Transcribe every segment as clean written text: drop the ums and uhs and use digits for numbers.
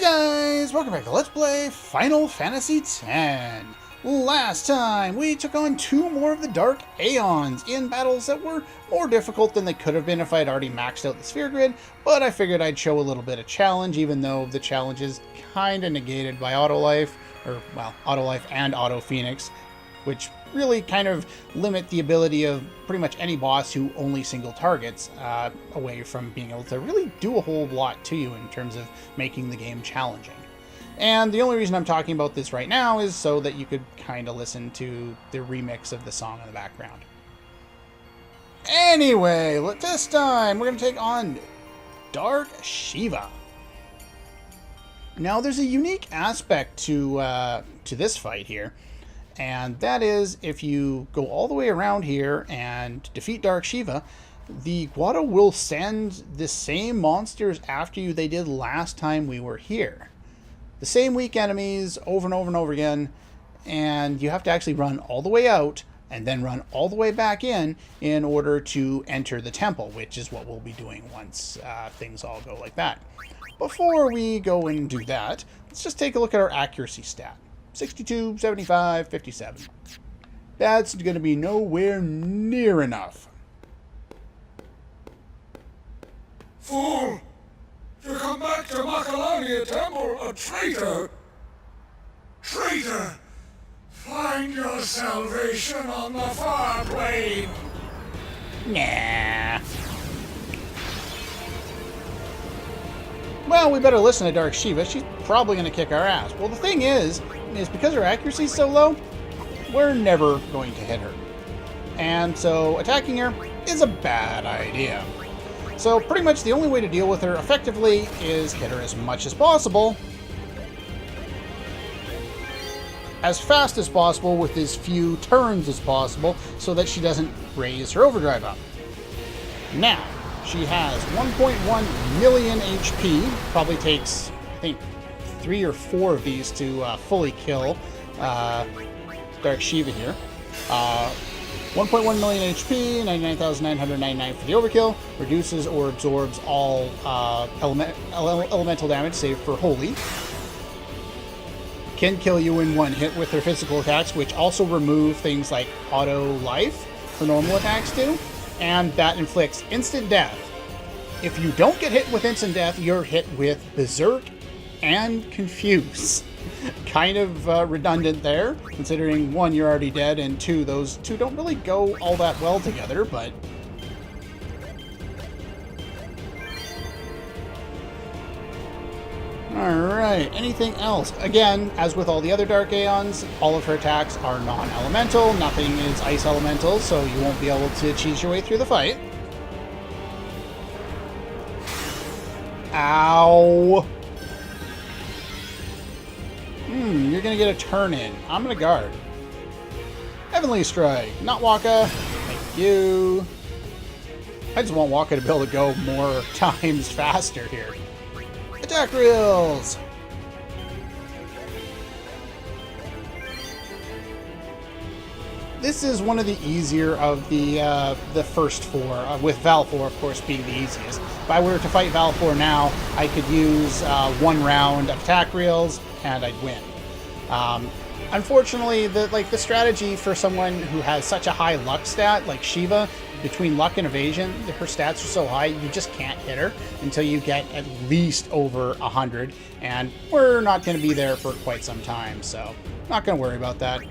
Guys, welcome back to Let's Play Final Fantasy X. Last time, we took on two more of the Dark Aeons in battles that were more difficult than they could have been if I had already maxed out the sphere grid, but I figured I'd show a little bit of challenge, even though the challenge is kind of negated by Autolife, or, well, Autolife and Auto Phoenix, which really kind of limit the ability of pretty much any boss who only single targets away from being able to really do a whole lot to you in terms of making the game challenging. And the only reason I'm talking about this right now is so that you could kind of listen to the remix of the song in the background. Anyway, this time we're going to take on Dark Shiva. Now there's a unique aspect to this fight here. And that is, if you go all the way around here and defeat Dark Shiva, the Guado will send the same monsters after you they did last time we were here. The same weak enemies over and over and over again, and you have to actually run all the way out and then run all the way back in order to enter the temple, which is what we'll be doing once things all go like that. Before we go and do that, let's just take a look at our accuracy stat. 62, 75, 57. That's going to be nowhere near enough. Fool! You come back to Makalania Temple a traitor! Traitor! Find your salvation on the far plane! Nah. Well, we better listen to Dark Shiva. She's probably going to kick our ass. Well, the thing is because her accuracy is so low, we're never going to hit her. And so attacking her is a bad idea. So pretty much the only way to deal with her effectively is hit her as much as possible, as fast as possible, with as few turns as possible, so that she doesn't raise her overdrive up. Now, she has 1.1 million HP. Probably takes, I think, 3 or 4 of these to fully kill Dark Shiva here. 1.1 million HP, 99,999 for the overkill. Reduces or absorbs all elemental damage, save for holy. Can kill you in one hit with her physical attacks, which also remove things like auto life for normal attacks too. And that inflicts instant death. If you don't get hit with instant death, you're hit with Berserk and Confuse. Kind of redundant there, considering 1, you're already dead, and 2, those two don't really go all that well together, but... Alright, anything else? Again, as with all the other Dark Aeons, all of her attacks are non-elemental. Nothing is ice elemental, so you won't be able to cheese your way through the fight. Ow! You're gonna get a turn in. I'm gonna guard. Heavenly Strike. Not Waka. Thank you. I just want Waka to be able to go more times faster here. Attack reels! This is one of the easier of the first 4, with Val 4, of course, being the easiest. If I were to fight Val 4 now, I could use 1 round of attack reels, and I'd win. Unfortunately, the strategy for someone who has such a high luck stat, like Shiva, between luck and evasion, her stats are so high, you just can't hit her until you get at least over 100, and we're not going to be there for quite some time, so not going to worry about that.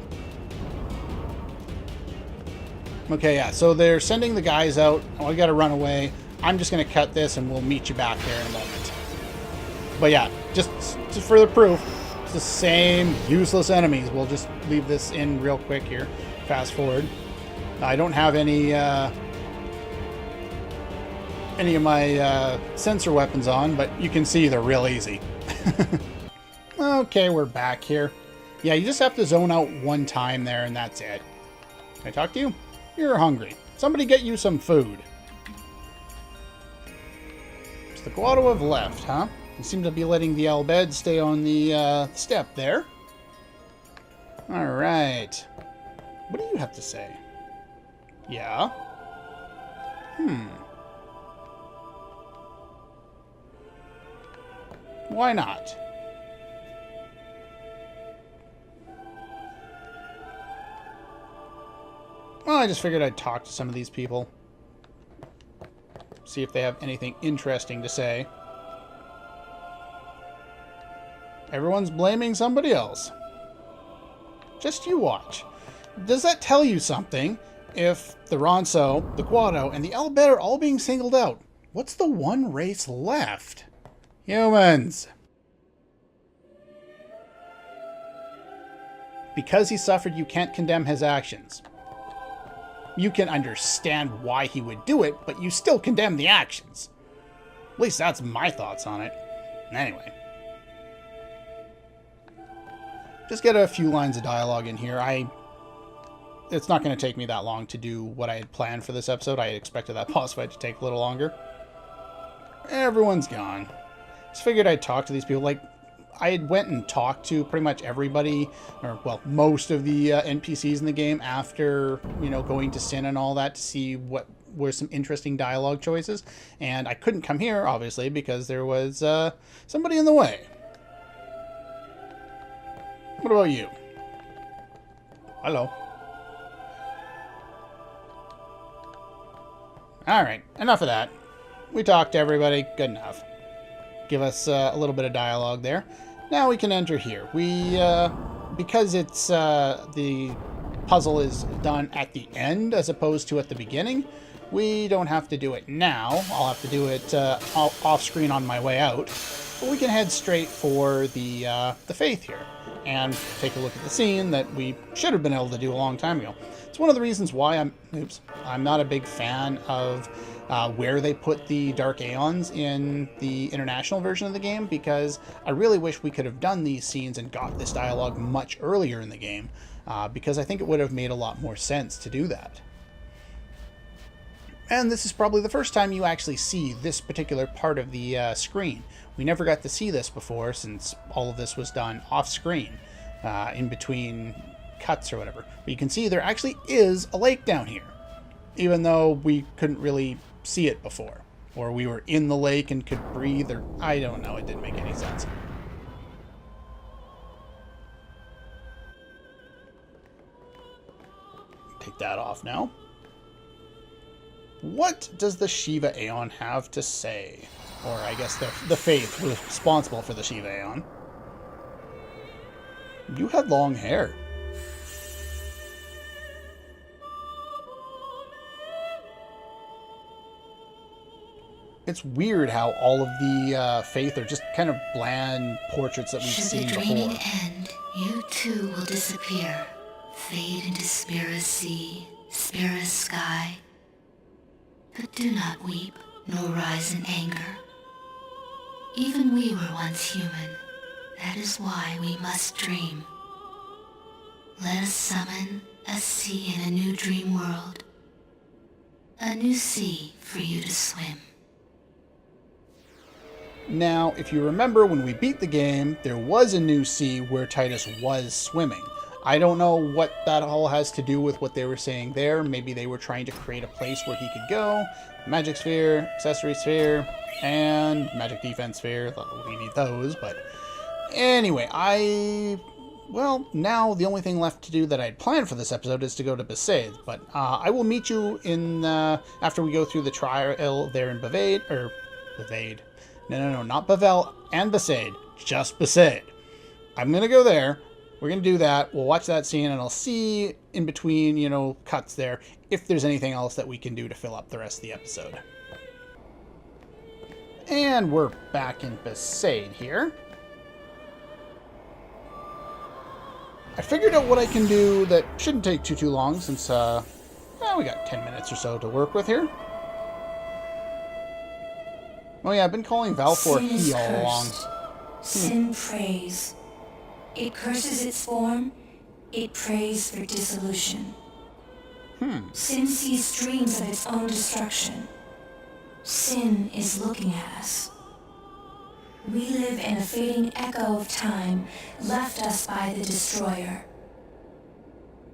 Okay, yeah, so they're sending the guys out. Oh, I gotta run away. I'm just gonna cut this and we'll meet you back there in a moment. But yeah, just for the proof, it's the same useless enemies. We'll just leave this in real quick here. Fast forward. I don't have any of my sensor weapons on, but you can see they're real easy. Okay, we're back here. Yeah, you just have to zone out 1 time there and that's it. Can I talk to you? You're hungry. Somebody get you some food. So the Guado have left, huh? They seem to be letting the Albed stay on the step there. Alright. What do you have to say? Yeah? Why not? Well, I just figured I'd talk to some of these people. See if they have anything interesting to say. Everyone's blaming somebody else. Just you watch. Does that tell you something? If the Ronso, the Guado, and the Elbet are all being singled out, what's the one race left? Humans. Because he suffered, you can't condemn his actions. You can understand why he would do it, but you still condemn the actions. At least that's my thoughts on it. Anyway. Just get a few lines of dialogue in here. It's not going to take me that long to do what I had planned for this episode. I had expected that boss fight to take a little longer. Everyone's gone. Just figured I'd talk to these people. Like, I had went and talked to pretty much everybody, or, well, most of the NPCs in the game after, you know, going to Sin and all that to see what were some interesting dialogue choices. And I couldn't come here, obviously, because there was somebody in the way. What about you? Hello. Alright, enough of that. We talked to everybody. Good enough. Give us a little bit of dialogue there. Now we can enter here. We, because it's, the puzzle is done at the end as opposed to at the beginning, we don't have to do it now. I'll have to do it off screen on my way out. But we can head straight for the Faith here and take a look at the scene that we should have been able to do a long time ago. It's one of the reasons why I'm not a big fan of where they put the Dark Aeons in the international version of the game, because I really wish we could have done these scenes and got this dialogue much earlier in the game, because I think it would have made a lot more sense to do that. And this is probably the first time you actually see this particular part of the screen. We never got to see this before, since all of this was done off screen, in between cuts or whatever. But you can see there actually is a lake down here, even though we couldn't really see it before, or we were in the lake and could breathe, or I don't know, it didn't make any sense. Take that off now. What does the Shiva Aeon have to say? Or I guess the Faith responsible for the Shiva Aeon. You had long hair. It's weird how all of the Faith are just kind of bland portraits that we've seen before. Should the dreaming end, you too will disappear. Fade into Spira's sea, Spira's sky. But do not weep, nor rise in anger. Even we were once human. That is why we must dream. Let us summon a sea in a new dream world. A new sea for you to swim. Now, if you remember, when we beat the game, there was a new sea where Titus was swimming. I don't know what that all has to do with what they were saying there. Maybe they were trying to create a place where he could go. Magic Sphere, Accessory Sphere, and Magic Defense Sphere. We need those, but anyway, well, now the only thing left to do that I'd planned for this episode is to go to Besaid, but I will meet you in, after we go through the trial there in Bevade. No, not Bavel and Besaid, just Besaid. I'm going to go there. We're going to do that. We'll watch that scene, and I'll see in between, you know, cuts there, if there's anything else that we can do to fill up the rest of the episode. And we're back in Besaid here. I figured out what I can do that shouldn't take too long, since, we got 10 minutes or so to work with here. Oh yeah, I've been calling Valfor he all along. Sin prays. It curses its form. It prays for dissolution. Sin sees dreams of its own destruction. Sin is looking at us. We live in a fading echo of time left us by the Destroyer.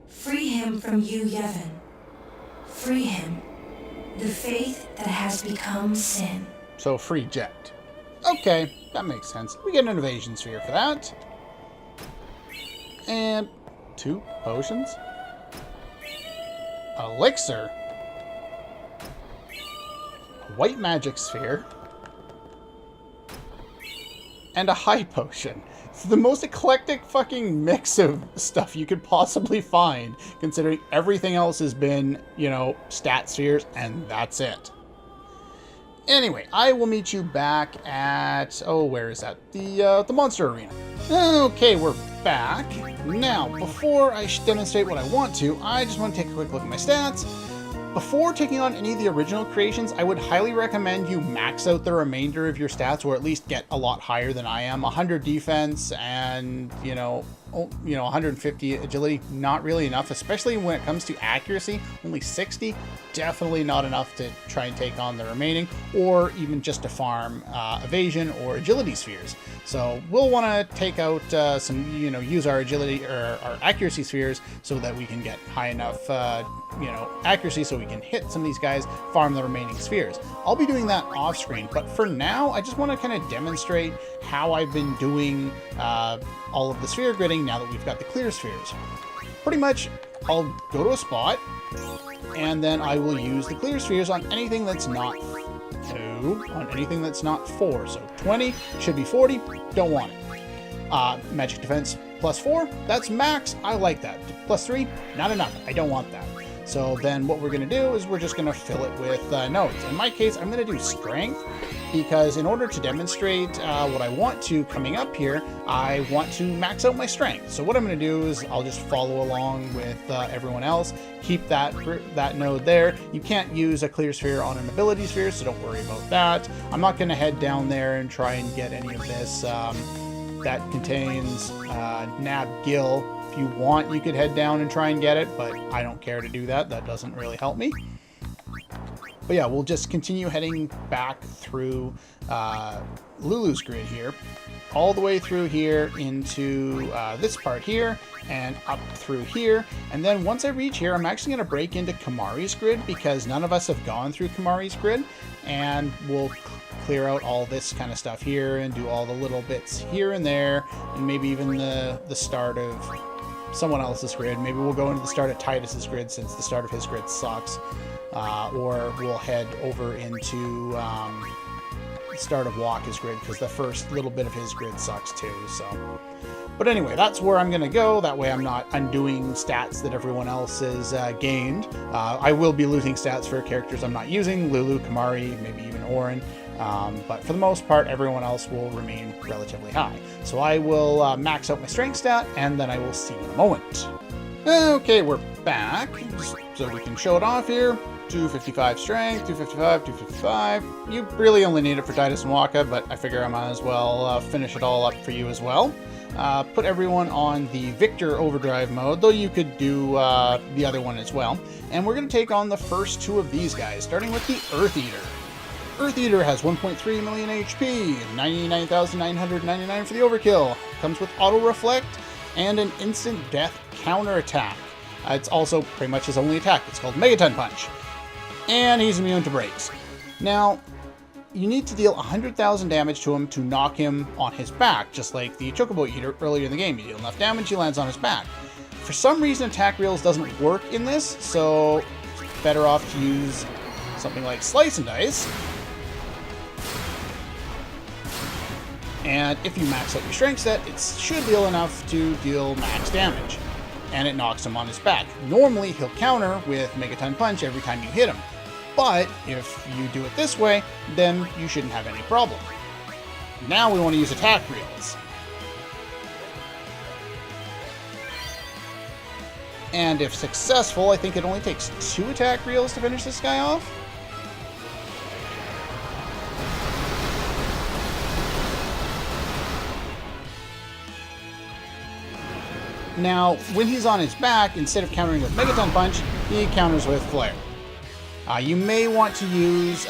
Free him from you, Yevon. Free him. The faith that has become sin. So, free Jet. Okay, that makes sense. We get an evasion sphere for that. And 2 potions. elixir, a white magic sphere, and a high potion. It's the most eclectic fucking mix of stuff you could possibly find, considering everything else has been, you know, stat spheres, and that's it. Anyway, I will meet you back at... Oh, where is that? The Monster Arena. Okay, we're back. Now, before I demonstrate what I want to, I just want to take a quick look at my stats. Before taking on any of the original creations, I would highly recommend you max out the remainder of your stats, or at least get a lot higher than I am. 100 defense and, you know, 150 agility, not really enough, especially when it comes to accuracy. Only 60, definitely not enough to try and take on the remaining, or even just to farm evasion or agility spheres. So we'll want to take out some, you know, use our agility or our accuracy spheres so that we can get high enough, you know, accuracy so we can hit some of these guys, farm the remaining spheres. I'll be doing that off screen, but for now, I just want to kind of demonstrate how I've been doing all of the sphere gridding now that we've got the clear spheres. Pretty much, I'll go to a spot, and then I will use the clear spheres on anything that's not 2, on anything that's not 4. So 20, should be 40, don't want it. Magic defense plus 4, that's max, I like that. Plus 3, not enough, I don't want that. So then what we're going to do is we're just going to fill it with nodes. In my case, I'm going to do strength, because in order to demonstrate what I want to coming up here, I want to max out my strength. So what I'm going to do is I'll just follow along with everyone else, keep that node there. You can't use a clear sphere on an ability sphere, so don't worry about that. I'm not going to head down there and try and get any of this that contains Nab Gill. If you want, you could head down and try and get it, but I don't care to do that. That doesn't really help me. But yeah, we'll just continue heading back through Lulu's grid here, all the way through here into this part here, and up through here. And then once I reach here, I'm actually going to break into Kamari's grid, because none of us have gone through Kamari's grid, and we'll clear out all this kind of stuff here and do all the little bits here and there, and maybe even the start of someone else's grid. Maybe we'll go into the start of Titus's grid, since the start of his grid sucks. Or we'll head over into the start of Waka's grid, because the first little bit of his grid sucks too. So, but anyway, that's where I'm going to go. That way I'm not undoing stats that everyone else has gained. I will be losing stats for characters I'm not using, Lulu, Kamari, maybe even Orin. But for the most part, everyone else will remain relatively high. So I will max out my strength stat, and then I will see you in a moment. Okay, we're back, so we can show it off here. 255 strength, 255, 255. You really only need it for Titus and Waka, but I figure I might as well finish it all up for you as well. Put everyone on the Victor Overdrive mode, though you could do the other one as well. And we're going to take on the first 2 of these guys, starting with the Earth Eater. Earth Eater has 1.3 million HP, 99,999 for the overkill. Comes with auto reflect and an instant death counter attack. It's also pretty much his only attack. It's called Megaton Punch. And he's immune to breaks. Now, you need to deal 100,000 damage to him to knock him on his back, just like the Chocobo Eater earlier in the game. You deal enough damage, he lands on his back. For some reason, attack reels doesn't work in this, so it's better off to use something like Slice and Dice. And if you max out your strength set, it should deal enough to deal max damage. And it knocks him on his back. Normally, he'll counter with Megaton Punch every time you hit him. But if you do it this way, then you shouldn't have any problem. Now we want to use attack reels. And if successful, I think it only takes 2 attack reels to finish this guy off. Now, when he's on his back, instead of countering with Megaton Punch, he counters with Flare. You may want to use,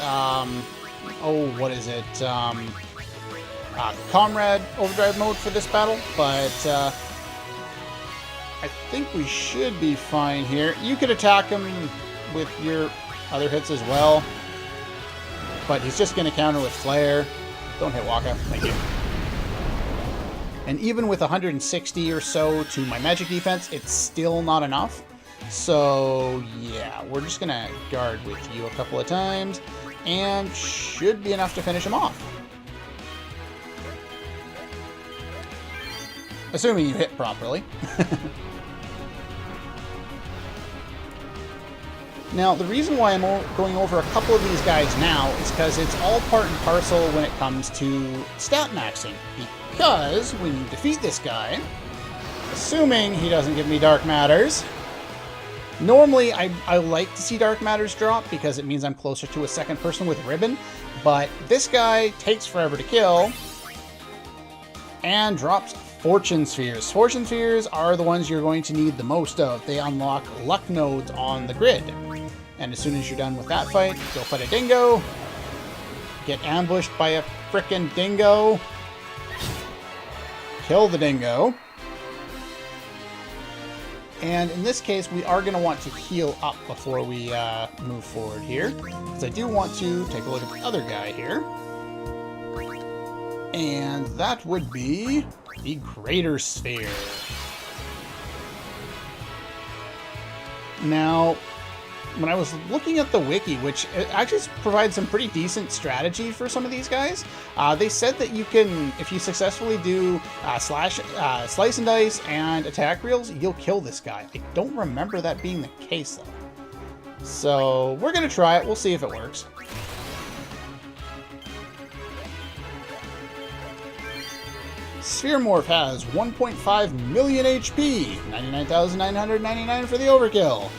Comrade Overdrive mode for this battle, but I think we should be fine here. You could attack him with your other hits as well, but he's just going to counter with Flare. Don't hit Waka. Thank you. And even with 160 or so to my magic defense, it's still not enough. So, yeah, we're just going to guard with you a couple of times, and should be enough to finish him off. Assuming you hit properly. Now, the reason why I'm going over a couple of these guys now is because it's all part and parcel when it comes to stat maxing. Because when you defeat this guy, assuming he doesn't give me Dark Matters, normally I like to see Dark Matters drop because it means I'm closer to a second person with ribbon, but this guy takes forever to kill and drops Fortune Spheres. Fortune Spheres are the ones you're going to need the most of. They unlock luck nodes on the grid. And as soon as you're done with that fight, go fight a dingo. Get ambushed by a frickin' dingo. Kill the dingo. And in this case, we are going to want to heal up before we move forward here. Because I do want to take a look at the other guy here. And that would be the Greater Sphere. Now, when I was looking at the wiki, which actually provides some pretty decent strategy for some of these guys, they said that you can, if you successfully do slice and dice and attack reels, you'll kill this guy. I don't remember that being the case, though. So we're going to try it. We'll see if it works. Sphere Morph has 1.5 million HP, 99,999 for the overkill.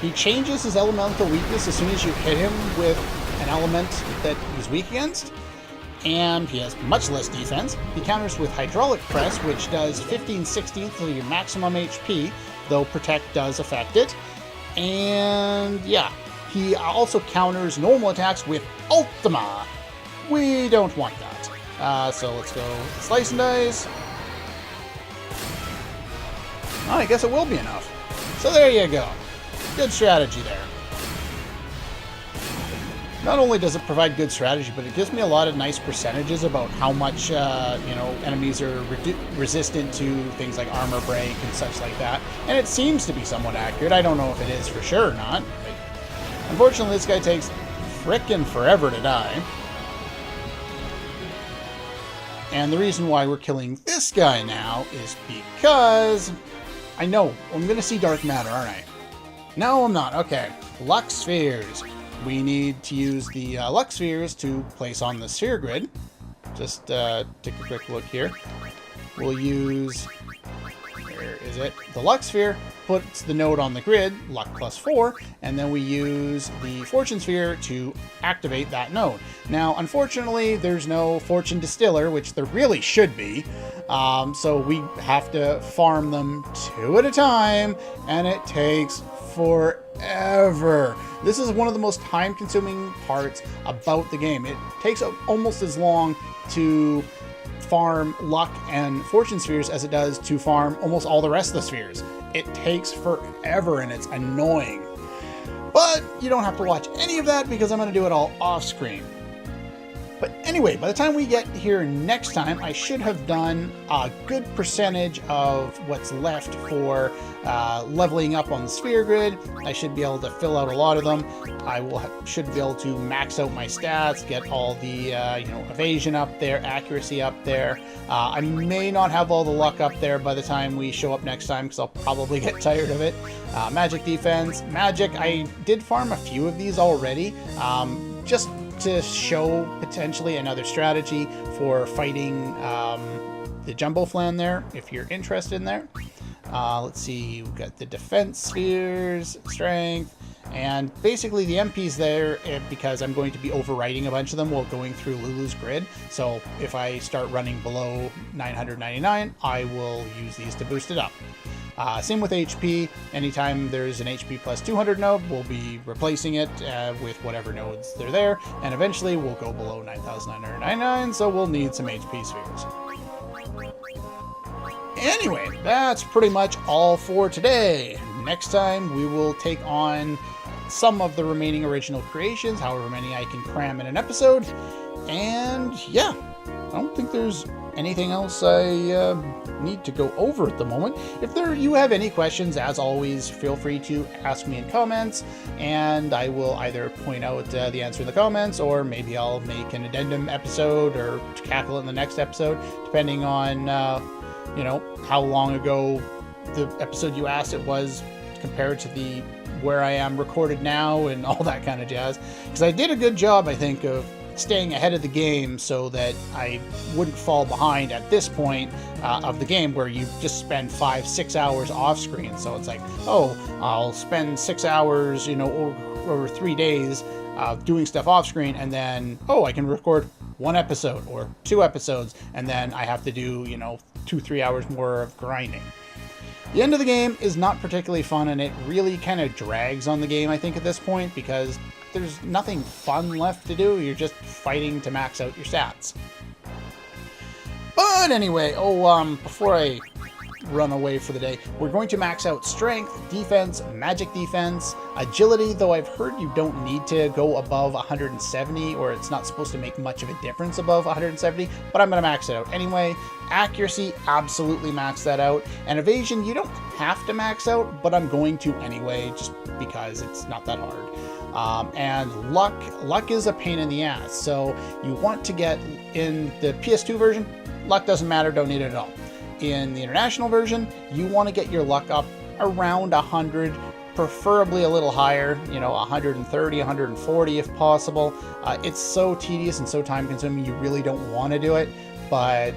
He changes his elemental weakness as soon as you hit him with an element that he's weak against, and he has much less defense. He counters with Hydraulic Press, which does 15/16 of your maximum HP, though Protect does affect it. And yeah, he also counters normal attacks with Ultima. We don't want that. So let's go Slice and Dice. Oh, I guess it will be enough. So there you go. Good strategy there. Not only does it provide good strategy, but it gives me a lot of nice percentages about how much, enemies are resistant to things like armor break and such like that. And it seems to be somewhat accurate. I don't know if it is for sure or not. But unfortunately, this guy takes frickin' forever to die. And the reason why we're killing this guy now is because I know I'm going to see Dark Matter, aren't I? No, I'm not. Okay. Luck Spheres. We need to use the Luck Spheres to place on the sphere grid. Just take a quick look here. We'll use... Where is it? The Luck Sphere puts the node on the grid, Luck +4, and then we use the Fortune Sphere to activate that node. Now, unfortunately, there's no Fortune Distiller, which there really should be. So we have to farm them 2 at a time, and it takes forever. This is one of the most time-consuming parts about the game. It takes almost as long to farm luck and fortune spheres as it does to farm almost all the rest of the spheres. It takes forever and it's annoying. But you don't have to watch any of that because I'm going to do it all off screen. But anyway, by the time we get here next time, I should have done a good percentage of what's left for leveling up on the sphere grid. I should be able to fill out a lot of them. I should be able to max out my stats, get all the evasion up there, accuracy up there. I may not have all the luck up there by the time we show up next time because I'll probably get tired of it. Magic defense, magic. I did farm a few of these already. Just to show potentially another strategy for fighting the Jumbo Flan there, if you're interested in there. Let's see, we've got the defense spheres, strength, and basically the MPs there, because I'm going to be overwriting a bunch of them while going through Lulu's grid. So if I start running below 999, I will use these to boost it up. Same with HP. Anytime there's an HP plus 200 node, we'll be replacing it with whatever nodes they're there, and eventually we'll go below 9,999, so we'll need some HP spheres. Anyway, that's pretty much all for today. Next time we will take on some of the remaining original creations, however many I can cram in an episode, and yeah, I don't think there's anything else I need to go over at the moment. If you have any questions, as always, feel free to ask me in comments, and I will either point out the answer in the comments, or maybe I'll make an addendum episode or tackle it in the next episode, depending on how long ago the episode you asked it was compared to the where I am recorded now and all that kind of jazz. Because I did a good job, I think, of staying ahead of the game so that I wouldn't fall behind at this point of the game, where you just spend 5-6 hours off screen. So it's like, oh, I'll spend 6 hours, over 3 days doing stuff off screen, and then, oh, I can record 1 episode or 2 episodes, and then I have to do 2-3 hours more of grinding. The end of the game is not particularly fun, and it really kind of drags on the game, I think, at this point, because there's nothing fun left to do. You're just fighting to max out your stats. But anyway, before I run away for the day, we're going to max out strength, defense, magic defense, agility, though I've heard you don't need to go above 170, or it's not supposed to make much of a difference above 170, but I'm going to max it out anyway. Accuracy, absolutely max that out. And evasion, you don't have to max out, but I'm going to anyway, just because it's not that hard. And luck is a pain in the ass, so you want to get, in the PS2 version, luck doesn't matter, don't need it at all. In the international version, you want to get your luck up around 100, preferably a little higher, 130, 140 if possible. It's so tedious and so time consuming, you really don't want to do it, but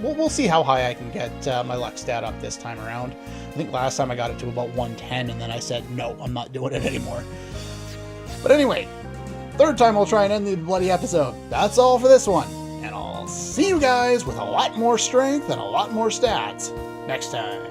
we'll see how high I can get my luck stat up this time around. I think last time I got it to about 110, and then I said, no, I'm not doing it anymore. But anyway, third time we'll try and end the bloody episode. That's all for this one. And I'll see you guys with a lot more strength and a lot more stats next time.